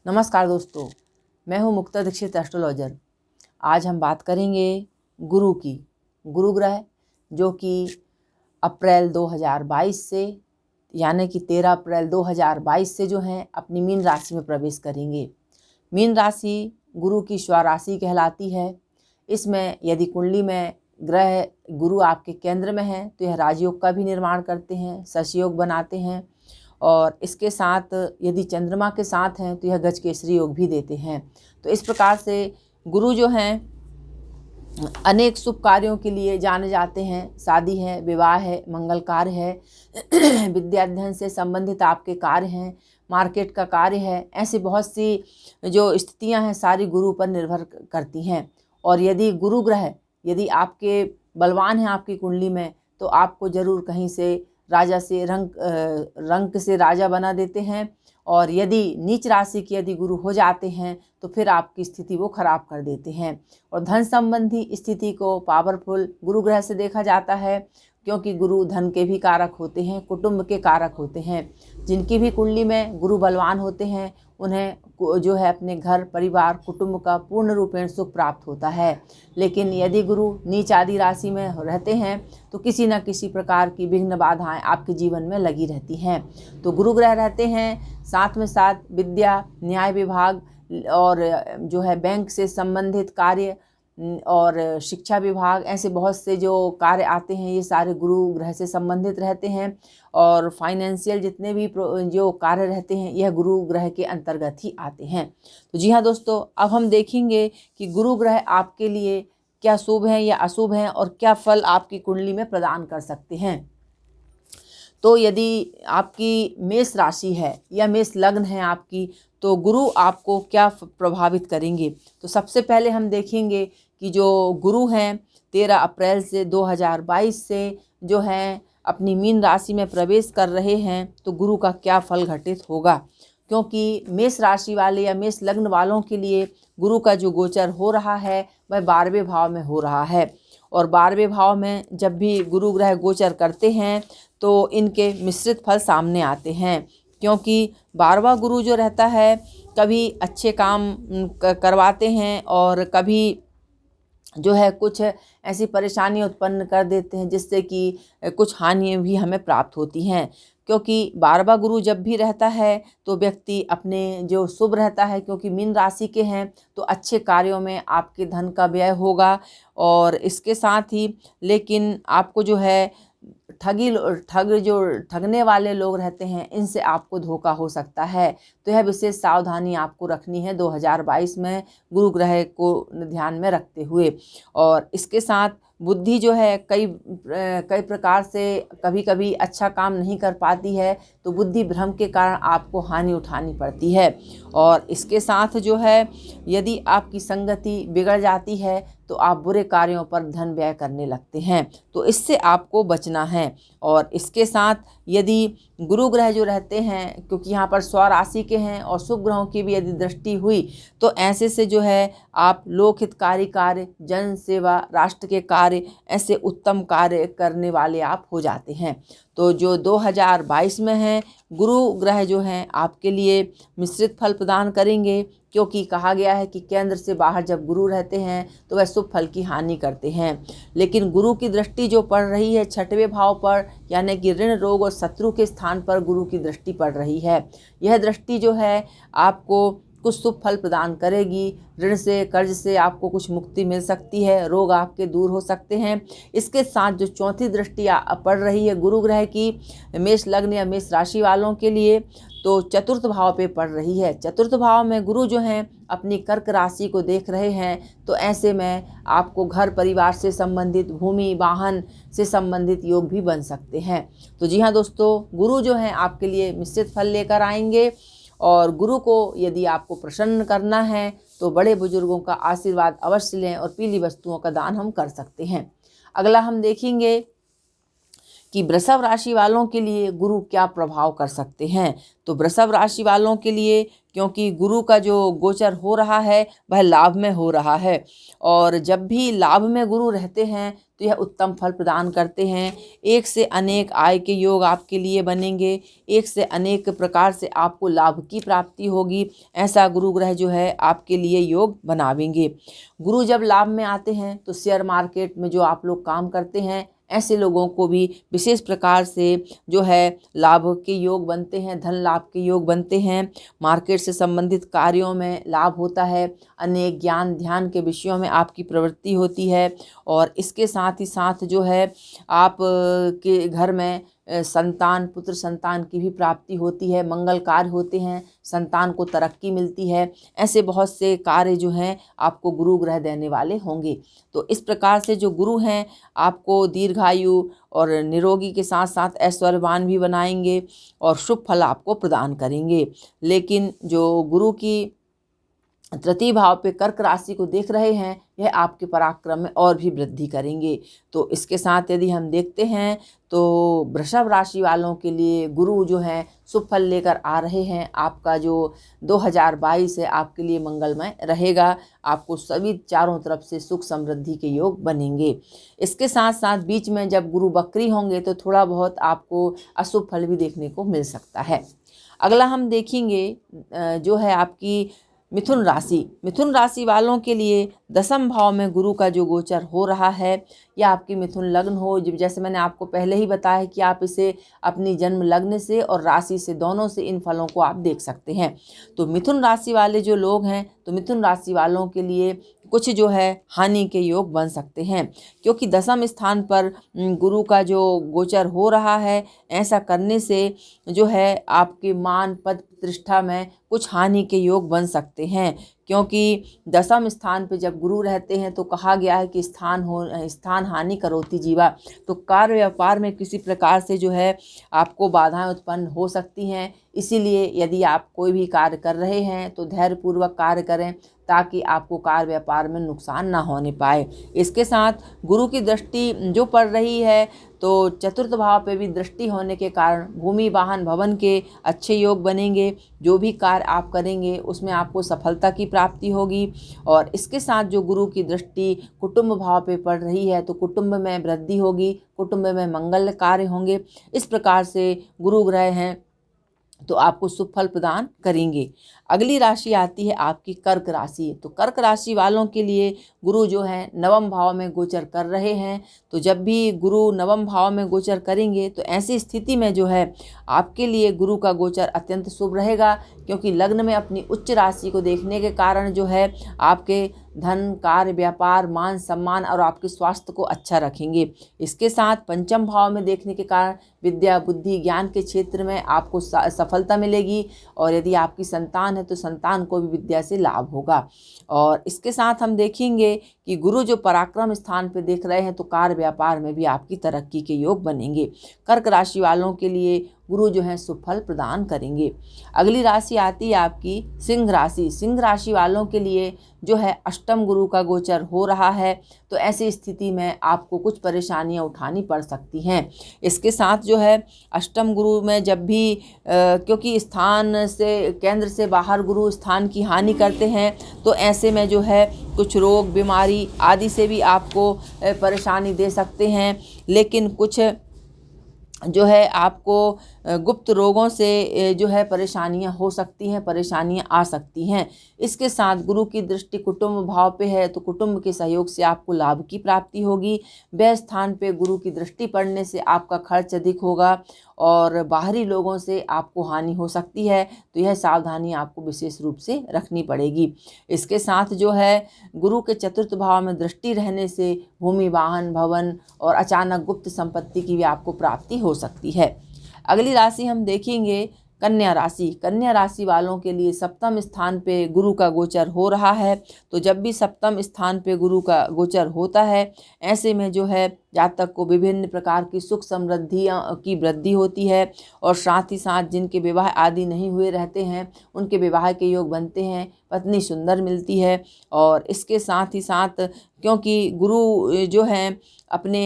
नमस्कार दोस्तों, मैं हूं मुक्ता दीक्षित एस्ट्रोलॉजर। आज हम बात करेंगे गुरु की। गुरु ग्रह जो कि अप्रैल 2022 से यानी कि 13 अप्रैल 2022 से जो हैं अपनी मीन राशि में प्रवेश करेंगे। मीन राशि गुरु की स्वराशि कहलाती है। इसमें यदि कुंडली में ग्रह गुरु आपके केंद्र में है तो यह राजयोग का भी निर्माण करते हैं, शशयोग बनाते हैं, और इसके साथ यदि चंद्रमा के साथ हैं तो यह गजकेसरी योग भी देते हैं। तो इस प्रकार से गुरु जो हैं अनेक शुभ कार्यों के लिए जाने जाते हैं। शादी है, विवाह है, मंगल कार्य है, विद्या अध्ययन से संबंधित आपके कार्य हैं, मार्केट का कार्य है, ऐसी बहुत सी जो स्थितियां हैं सारी गुरु पर निर्भर करती हैं। और यदि गुरु ग्रह यदि आपके बलवान हैं आपकी कुंडली में तो आपको जरूर कहीं से राजा से रंक से राजा बना देते हैं। और यदि नीच राशि के यदि गुरु हो जाते हैं तो फिर आपकी स्थिति वो खराब कर देते हैं। और धन संबंधी स्थिति को पावरफुल गुरु ग्रह से देखा जाता है, क्योंकि गुरु धन के भी कारक होते हैं, कुटुंब के कारक होते हैं। जिनकी भी कुंडली में गुरु बलवान होते हैं उन्हें जो है अपने घर परिवार कुटुंब का पूर्ण रूपेण सुख प्राप्त होता है। लेकिन यदि गुरु नीच आदि राशि में रहते हैं तो किसी न किसी प्रकार की विघ्न बाधाएं आपके जीवन में लगी रहती हैं। तो गुरु ग्रह रहते हैं, साथ में साथ विद्या, न्याय विभाग और जो है बैंक से संबंधित कार्य और शिक्षा विभाग, ऐसे बहुत से जो कार्य आते हैं ये सारे गुरु ग्रह से संबंधित रहते हैं। और फाइनेंशियल जितने भी जो कार्य रहते हैं यह गुरु ग्रह के अंतर्गत ही आते हैं। तो जी हाँ दोस्तों, अब हम देखेंगे कि गुरु ग्रह आपके लिए क्या शुभ हैं या अशुभ हैं और क्या फल आपकी कुंडली में प्रदान कर सकते हैं। तो यदि आपकी मेष राशि है या मेष लग्न है आपकी, तो गुरु आपको क्या प्रभावित करेंगे। तो सबसे पहले हम देखेंगे कि जो गुरु हैं 13 अप्रैल से 2022 से जो हैं अपनी मीन राशि में प्रवेश कर रहे हैं, तो गुरु का क्या फल घटित होगा। क्योंकि मेष राशि वाले या मेष लग्न वालों के लिए गुरु का जो गोचर हो रहा है वह 12वें भाव में हो रहा है। और 12वें भाव में जब भी गुरु ग्रह गोचर करते हैं तो इनके मिश्रित फल सामने आते हैं। क्योंकि 12वां गुरु जो रहता है कभी अच्छे काम करवाते हैं और कभी जो है कुछ ऐसी परेशानी उत्पन्न कर देते हैं जिससे कि कुछ हानियाँ भी हमें प्राप्त होती हैं। क्योंकि 12वां गुरु जब भी रहता है तो व्यक्ति अपने जो शुभ रहता है, क्योंकि मीन राशि के हैं तो अच्छे कार्यों में आपके धन का व्यय होगा। और इसके साथ ही लेकिन आपको जो है ठगने वाले लोग रहते हैं इनसे आपको धोखा हो सकता है। तो यह विशेष सावधानी आपको रखनी है 2022 में गुरु ग्रह को ध्यान में रखते हुए। और इसके साथ बुद्धि जो है कई प्रकार से कभी कभी अच्छा काम नहीं कर पाती है, तो बुद्धि भ्रम के कारण आपको हानि उठानी पड़ती है। और इसके साथ जो है यदि आपकी संगति बिगड़ जाती है तो आप बुरे कार्यों पर धन व्यय करने लगते हैं, तो इससे आपको बचना है। और इसके साथ यदि गुरु ग्रह जो रहते हैं, क्योंकि यहाँ पर स्वराशि के हैं और शुभ ग्रहों की भी यदि दृष्टि हुई तो ऐसे से जो है आप लोकहितकारी कार्य, जन सेवा, राष्ट्र के कार्य, ऐसे उत्तम कार्य करने वाले आप हो जाते हैं। तो जो 2022 में हैं गुरु ग्रह जो हैं आपके लिए मिश्रित फल प्रदान करेंगे, क्योंकि कहा गया है कि केंद्र से बाहर जब गुरु रहते हैं तो वह शुभ फल की हानि करते हैं। लेकिन गुरु की दृष्टि जो पड़ रही है 6वें भाव पर, यानी कि ऋण, रोग और शत्रु के स्थान पर गुरु की दृष्टि पड़ रही है। यह दृष्टि जो है आपको कुछ शुभ फल प्रदान करेगी। ऋण से, कर्ज से आपको कुछ मुक्ति मिल सकती है, रोग आपके दूर हो सकते हैं। इसके साथ जो चौथी दृष्टि पड़ रही है गुरु ग्रह की मेष लग्न या मेष राशि वालों के लिए, तो चतुर्थ भाव पे पड़ रही है। चतुर्थ भाव में गुरु जो हैं अपनी कर्क राशि को देख रहे हैं, तो ऐसे में आपको घर परिवार से संबंधित, भूमि वाहन से संबंधित योग भी बन सकते हैं। तो जी हाँ दोस्तों, गुरु जो हैं आपके लिए मिश्रित फल लेकर आएंगे। और गुरु को यदि आपको प्रसन्न करना है तो बड़े बुजुर्गों का आशीर्वाद अवश्य लें और पीली वस्तुओं का दान हम कर सकते हैं। अगला हम देखेंगे कि वृषभ राशि वालों के लिए गुरु क्या प्रभाव कर सकते हैं। तो वृषभ राशि वालों के लिए, क्योंकि गुरु का जो गोचर हो रहा है वह लाभ में हो रहा है, और जब भी लाभ में गुरु रहते हैं तो यह उत्तम फल प्रदान करते हैं। एक से अनेक आय के योग आपके लिए बनेंगे, एक से अनेक प्रकार से आपको लाभ की प्राप्ति होगी, ऐसा गुरु ग्रह जो है आपके लिए योग बनावेंगे। गुरु जब लाभ में आते हैं तो शेयर मार्केट में जो आप लोग काम करते हैं, ऐसे लोगों को भी विशेष प्रकार से जो है लाभ के योग बनते हैं, धन लाभ के योग बनते हैं। मार्केट से संबंधित कार्यों में लाभ होता है, अनेक ज्ञान ध्यान के विषयों में आपकी प्रवृत्ति होती है, और इसके साथ ही साथ जो है आप के घर में संतान पुत्र संतान की भी प्राप्ति होती है, मंगल कार्य होते हैं, संतान को तरक्की मिलती है। ऐसे बहुत से कार्य जो हैं आपको गुरु ग्रह देने वाले होंगे। तो इस प्रकार से जो गुरु हैं आपको दीर्घायु और निरोगी के साथ साथ ऐश्वर्यवान भी बनाएंगे और शुभ फल आपको प्रदान करेंगे। लेकिन जो गुरु की तृतीय भाव पे कर्क राशि को देख रहे हैं, यह आपके पराक्रम में और भी वृद्धि करेंगे। तो इसके साथ यदि हम देखते हैं तो वृषभ राशि वालों के लिए गुरु जो हैं शुभ फल लेकर आ रहे हैं। आपका जो 2022 है आपके लिए मंगलमय रहेगा, आपको सभी चारों तरफ से सुख समृद्धि के योग बनेंगे। इसके साथ साथ बीच में जब गुरु वक्री होंगे तो थोड़ा बहुत आपको अशुभ फल भी देखने को मिल सकता है। अगला हम देखेंगे जो है आपकी मिथुन राशि। मिथुन राशि वालों के लिए दसम भाव में गुरु का जो गोचर हो रहा है, या आपकी मिथुन लग्न हो, जैसे मैंने आपको पहले ही बताया कि आप इसे अपनी जन्म लग्न से और राशि से दोनों से इन फलों को आप देख सकते हैं। तो मिथुन राशि वाले जो लोग हैं, तो मिथुन राशि वालों के लिए कुछ जो है हानि के योग बन सकते हैं, क्योंकि दसम स्थान पर गुरु का जो गोचर हो रहा है, ऐसा करने से जो है आपके मान पद प्रतिष्ठा में कुछ हानि के योग बन सकते हैं। क्योंकि दसम स्थान पे जब गुरु रहते हैं तो कहा गया है कि स्थान हानि करोति जीवा। तो कार्य व्यापार में किसी प्रकार से जो है आपको बाधाएं उत्पन्न हो सकती हैं। इसीलिए यदि आप कोई भी कार्य कर रहे हैं तो धैर्यपूर्वक कार्य करें, ताकि आपको कार्य व्यापार में नुकसान ना होने पाए। इसके साथ गुरु की दृष्टि जो पड़ रही है, तो चतुर्थ भाव पे भी दृष्टि होने के कारण भूमि वाहन भवन के अच्छे योग बनेंगे। जो भी कार्य आप करेंगे उसमें आपको सफलता की प्राप्ति होगी। और इसके साथ जो गुरु की दृष्टि कुटुंब भाव पे पड़ रही है, तो कुटुंब में वृद्धि होगी, कुटुंब में मंगल कार्य होंगे। इस प्रकार से गुरु ग्रह हैं तो आपको शुभ फल प्रदान करेंगे। अगली राशि आती है आपकी कर्क राशि। तो कर्क राशि वालों के लिए गुरु जो है नवम भाव में गोचर कर रहे हैं। तो जब भी गुरु नवम भाव में गोचर करेंगे तो ऐसी स्थिति में जो है आपके लिए गुरु का गोचर अत्यंत शुभ रहेगा, क्योंकि लग्न में अपनी उच्च राशि को देखने के कारण जो है आपके धन कार्य व्यापार मान सम्मान और आपके स्वास्थ्य को अच्छा रखेंगे। इसके साथ पंचम भाव में देखने के कारण विद्या बुद्धि ज्ञान के क्षेत्र में आपको सफलता मिलेगी, और यदि आपकी संतान है तो संतान को भी विद्या से लाभ होगा। और इसके साथ हम देखेंगे कि गुरु जो पराक्रम स्थान पे देख रहे हैं, तो कार्य व्यापार में भी आपकी तरक्की के योग बनेंगे। कर्क राशि वालों के लिए गुरु जो है शुभ फल प्रदान करेंगे। अगली राशि आती है आपकी सिंह राशि। सिंह राशि वालों के लिए जो है अष्टम गुरु का गोचर हो रहा है, तो ऐसी स्थिति में आपको कुछ परेशानियां उठानी पड़ सकती हैं। इसके साथ जो है अष्टम गुरु में जब भी क्योंकि स्थान से केंद्र से बाहर गुरु स्थान की हानि करते हैं, तो ऐसे में जो है कुछ रोग बीमारी आदि से भी आपको परेशानी दे सकते हैं। लेकिन कुछ जो है आपको गुप्त रोगों से जो है परेशानियां हो सकती हैं, परेशानियां आ सकती हैं। इसके साथ गुरु की दृष्टि कुटुंब भाव पे है, तो कुटुंब के सहयोग से आपको लाभ की प्राप्ति होगी। व्यय स्थान पे गुरु की दृष्टि पड़ने से आपका खर्च अधिक होगा और बाहरी लोगों से आपको हानि हो सकती है, तो यह सावधानी आपको विशेष रूप से रखनी पड़ेगी। इसके साथ जो है गुरु के चतुर्थ भाव में दृष्टि रहने से भूमि वाहन भवन और अचानक गुप्त संपत्ति की भी आपको प्राप्ति हो सकती है। अगली राशि हम देखेंगे कन्या राशि। कन्या राशि वालों के लिए सप्तम स्थान पे गुरु का गोचर हो रहा है। तो जब भी सप्तम स्थान पे गुरु का गोचर होता है, ऐसे में जो है जातक को विभिन्न प्रकार की सुख समृद्धियाँ की वृद्धि होती है और साथ ही साथ जिनके विवाह आदि नहीं हुए रहते हैं उनके विवाह के योग बनते हैं, पत्नी सुंदर मिलती है। और इसके साथ ही साथ क्योंकि गुरु जो हैं अपने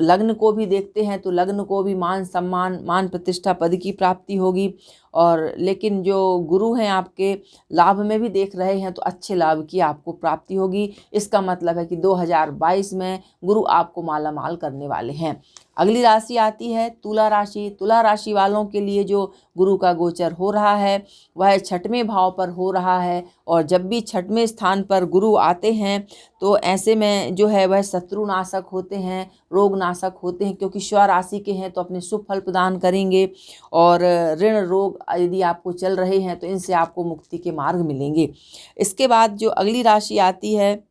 लग्न को भी देखते हैं तो लग्न को भी मान सम्मान, मान प्रतिष्ठा, पद की प्राप्ति होगी। और लेकिन जो गुरु हैं आपके लाभ में भी देख रहे हैं तो अच्छे लाभ की आपको प्राप्ति होगी। इसका मतलब है कि 2022 में गुरु आपको माला माल करने वाले हैं। अगली राशि आती है तुला राशि। तुला राशि वालों के लिए जो गुरु का गोचर हो रहा है वह 6वें भाव पर हो रहा है। और जब भी 6वें स्थान पर गुरु आते हैं तो ऐसे में जो है वह शत्रुनाशक होते हैं, रोग नाशक होते हैं, क्योंकि स्व राशि के हैं तो अपने शुभ फल प्रदान करेंगे। और ऋण रोग यदि आपको चल रहे हैं तो इनसे आपको मुक्ति के मार्ग मिलेंगे। इसके बाद जो अगली राशि आती है,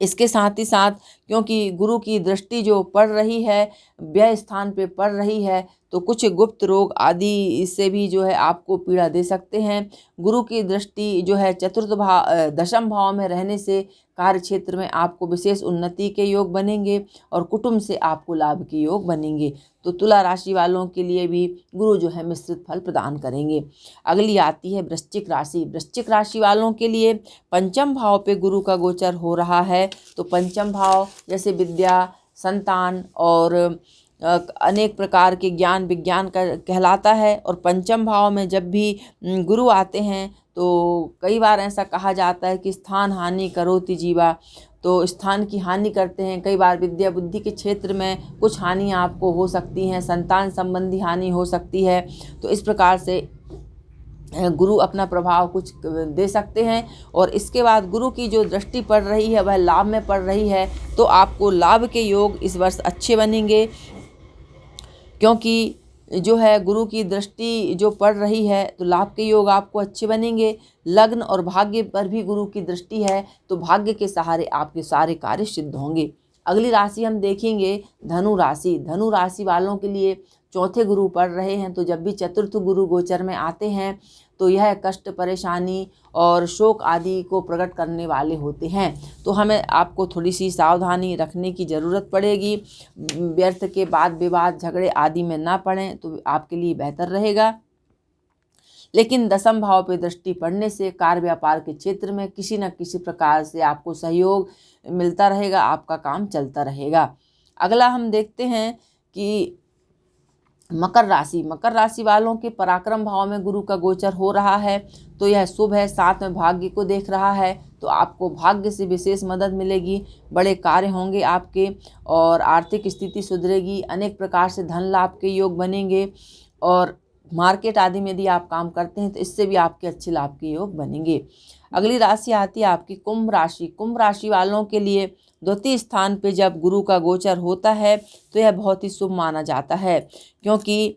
इसके साथ ही साथ क्योंकि गुरु की दृष्टि जो पड़ रही है, व्यय स्थान पे पड़ रही है, तो कुछ गुप्त रोग आदि से भी जो है आपको पीड़ा दे सकते हैं। गुरु की दृष्टि जो है दशम भाव में रहने से कार्य क्षेत्र में आपको विशेष उन्नति के योग बनेंगे और कुटुंब से आपको लाभ के योग बनेंगे। तो तुला राशि वालों के लिए भी गुरु जो है मिश्रित फल प्रदान करेंगे। अगली आती है वृश्चिक राशि। वृश्चिक राशि वालों के लिए 5म भाव पे गुरु का गोचर हो रहा है। तो 5म भाव जैसे विद्या, संतान और अनेक प्रकार के ज्ञान विज्ञान का कहलाता है। और 5म भाव में जब भी गुरु आते हैं तो कई बार ऐसा कहा जाता है कि स्थान हानि करोति जीवा, तो स्थान की हानि करते हैं। कई बार विद्या बुद्धि के क्षेत्र में कुछ हानि आपको हो सकती हैं, संतान संबंधी हानि हो सकती है। तो इस प्रकार से गुरु अपना प्रभाव कुछ दे सकते हैं। और इसके बाद गुरु की जो दृष्टि पड़ रही है वह लाभ में पड़ रही है, तो आपको लाभ के योग इस वर्ष अच्छे बनेंगे। क्योंकि जो है गुरु की दृष्टि जो पड़ रही है तो लाभ के योग आपको अच्छे बनेंगे। लग्न और भाग्य पर भी गुरु की दृष्टि है तो भाग्य के सहारे आपके सारे कार्य सिद्ध होंगे। अगली राशि हम देखेंगे धनु राशि। धनु राशि वालों के लिए 4थे गुरु पड़ रहे हैं, तो जब भी 4th गुरु गोचर में आते हैं तो यह कष्ट, परेशानी और शोक आदि को प्रकट करने वाले होते हैं। तो हमें आपको थोड़ी सी सावधानी रखने की ज़रूरत पड़ेगी। व्यर्थ के वाद विवाद, झगड़े आदि में ना पड़ें तो आपके लिए बेहतर रहेगा। लेकिन 10म भाव पे दृष्टि पड़ने से कार्य व्यापार के क्षेत्र में किसी न किसी प्रकार से आपको सहयोग मिलता रहेगा, आपका काम चलता रहेगा। अगला हम देखते हैं कि मकर राशि। मकर राशि वालों के पराक्रम भाव में गुरु का गोचर हो रहा है, तो यह शुभ है। साथ में भाग्य को देख रहा है, तो आपको भाग्य से विशेष मदद मिलेगी, बड़े कार्य होंगे आपके और आर्थिक स्थिति सुधरेगी। अनेक प्रकार से धन लाभ के योग बनेंगे और मार्केट आदि में यदि आप काम करते हैं तो इससे भी आपके अच्छे लाभ के योग बनेंगे। अगली राशि आती है आपकी कुंभ राशि। कुंभ राशि वालों के लिए 2य स्थान पे जब गुरु का गोचर होता है तो यह बहुत ही शुभ माना जाता है। क्योंकि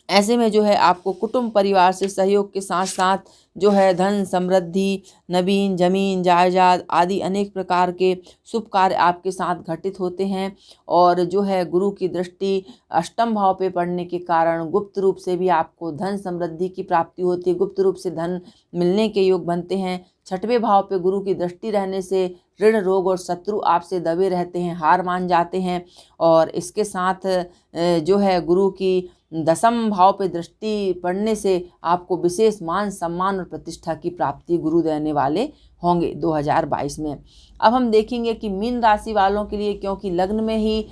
ऐसे में जो है आपको कुटुंब परिवार से सहयोग के साथ साथ जो है धन समृद्धि, नवीन जमीन जायदाद आदि अनेक प्रकार के शुभ कार्य आपके साथ घटित होते हैं। और जो है गुरु की दृष्टि 8म भाव पे पड़ने के कारण गुप्त रूप से भी आपको धन समृद्धि की प्राप्ति होती है, गुप्त रूप से धन मिलने के योग बनते हैं। 6वें भाव पे गुरु की दृष्टि रहने से ऋण रोग और शत्रु आपसे दबे रहते हैं, हार मान जाते हैं। और इसके साथ जो है गुरु की 10म भाव पे दृष्टि पड़ने से आपको विशेष मान सम्मान और प्रतिष्ठा की प्राप्ति गुरु देने वाले होंगे 2022 में। अब हम देखेंगे कि मीन राशि वालों के लिए, क्योंकि लग्न में ही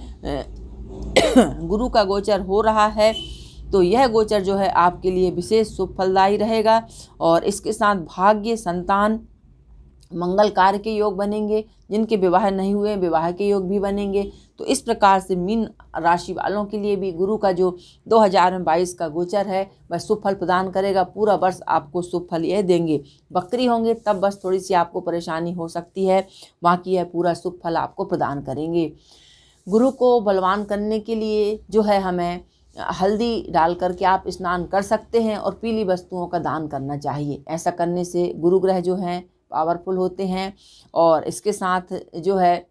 गुरु का गोचर हो रहा है, तो यह गोचर जो है आपके लिए विशेष शुभ फलदायी रहेगा। और इसके साथ भाग्य, संतान, मंगल कार्य के योग बनेंगे। जिनके विवाह नहीं हुए विवाह के योग भी बनेंगे। तो इस प्रकार से मीन राशि वालों के लिए भी गुरु का जो 2022 का गोचर है वह शुभ फल प्रदान करेगा। पूरा वर्ष आपको शुभ फल यह देंगे। बकरी होंगे तब बस थोड़ी सी आपको परेशानी हो सकती है, बाकी यह पूरा शुभ फल आपको प्रदान करेंगे। गुरु को बलवान करने के लिए जो है हमें हल्दी डाल करके आप स्नान कर सकते हैं और पीली वस्तुओं का दान करना चाहिए। ऐसा करने से गुरु ग्रह जो हैं पावरफुल होते हैं। और इसके साथ जो है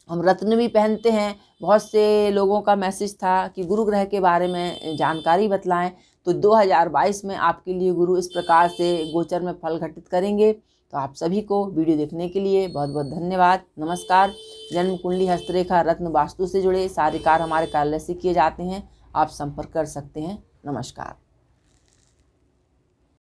हम रत्न भी पहनते हैं। बहुत से लोगों का मैसेज था कि गुरु ग्रह के बारे में जानकारी बतलाएं, तो 2022 में आपके लिए गुरु इस प्रकार से गोचर में फल घटित करेंगे। तो आप सभी को वीडियो देखने के लिए बहुत बहुत धन्यवाद। नमस्कार। जन्म कुंडली, हस्तरेखा, रत्न, वास्तु से जुड़े सारे कार्य हमारे कार्यालय से किए जाते हैं। आप संपर्क कर सकते हैं। नमस्कार।